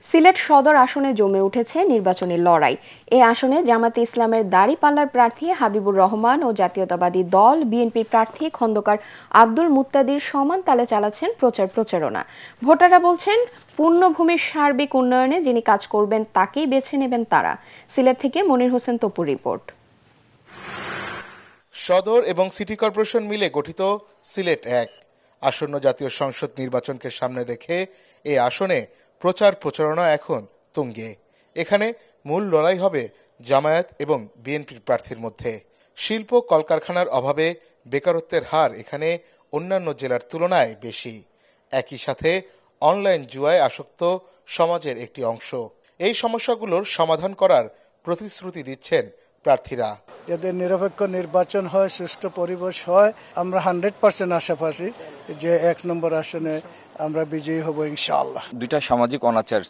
সিলেট সদর আসনে জমে উঠেছে নির্বাচনী লড়াই। এ আসনে জামায়াতে ইসলামের দাঁড়িপাল্লার প্রার্থী হাবিবুর রহমান ও জাতীয়তাবাদী দল বিএনপির প্রার্থী খন্দকার আব্দুল মুত্তাদির সমান তালে চালাচ্ছেন প্রচারণা। ভোটাররা বলছেন, পূর্ণভূমির সার্বিক উন্নয়নে যিনি কাজ করবেন তাকেই বেছে নেবেন তারা। সিলেট থেকে মনির হোসেন তপুর রিপোর্ট। সদর এবং সিটি কর্পোরেশন মিলে গঠিত সিলেট এক। আসন্ন জাতীয় সংসদ নির্বাচনকে সামনে রেখে এই আসনে প্রচারণা এখন তুঙ্গে। এখানে মূল লড়াই হবে জামায়াত এবং বিএনপির প্রার্থীর মধ্যে। শিল্প কলকারখানার অভাবে বেকারত্বের হার এখানে অন্যান্য জেলার তুলনায় বেশি। একই সাথে অনলাইন জুয়ায় আসক্ত সমাজের একটি অংশ। এই সমস্যাগুলোর সমাধান করার প্রতিশ্রুতি দিচ্ছেন প্রার্থীরা। যাতে নিরপেক্ষ নির্বাচন হয়, সুষ্ঠু পরিবেশ হয়, আমরা 100% আশাবাদী যে 1 নম্বর আসনে আমরা বিজয়ী হব ইনশাআল্লাহ। দুইটা সামাজিক অনাচার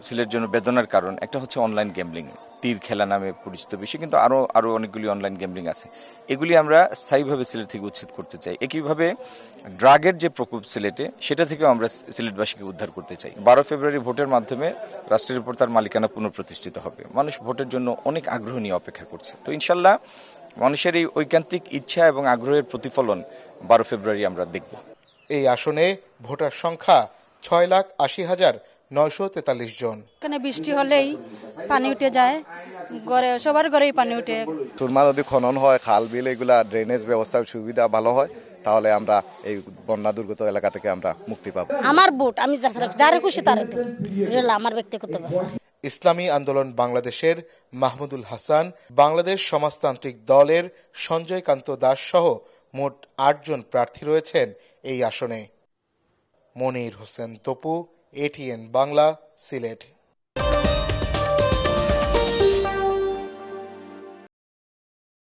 সিলেট জন্য বেদনার কারণ। একটা হচ্ছে অনলাইন গ্যাম্বলিং, তীর খেলা নামে পরিচিত বিষয়, কিন্তু আরো অনেকগুলি অনলাইন গ্যাম্বলিং আছে। এগুলি আমরা স্থায়ীভাবে সিলেট থেকে উচ্ছেদ করতে চাই। একইভাবে ড্রাগের যে প্রকোপ সিলেটে, সেটা থেকেও আমরা সিলেটবাসীকে উদ্ধার করতে চাই। 12 ফেব্রুয়ারি ভোটের মাধ্যমে রাষ্ট্রের উপর তার মালিকানা পুনঃপ্রতিষ্ঠিত হবে। মানুষ ভোটের জন্য অনেক আগ্রহ নিয়ে অপেক্ষা করছে। তো ইনশাল্লাহ মানুষের এই ঐকান্তিক ইচ্ছা এবং আগ্রহের প্রতিফলন 12 ফেব্রুয়ারি আমরা দেখব। এই আসনে ভোটার সংখ্যা 6,80,943 জন। এখানে বৃষ্টি হলেই পানি উঠে যায়, সবার ঘরেই পানি উঠে। সুরমা নদী খনন হয়, খাল বিল, এগুলা ড্রেনেজ ব্যবস্থার সুবিধা ভালো হয়, তাহলে আমরা এই বন্যা দুর্গত এলাকা থেকে আমরা মুক্তি পাবো। আমার ভোট আমি যারা খুশি তারা দেব, আমার ব্যক্তিগত ব্যাপার। ইসলামী আন্দোলন বাংলাদেশের মাহমুদুল হাসান, বাংলাদেশ সমাজতান্ত্রিক দলের সঞ্জয় কান্ত দাস সহ মোট 8 জন প্রার্থী রয়েছেন এই আসনে। মনির হোসেন তপু, ATN বাংলা, সিলেট।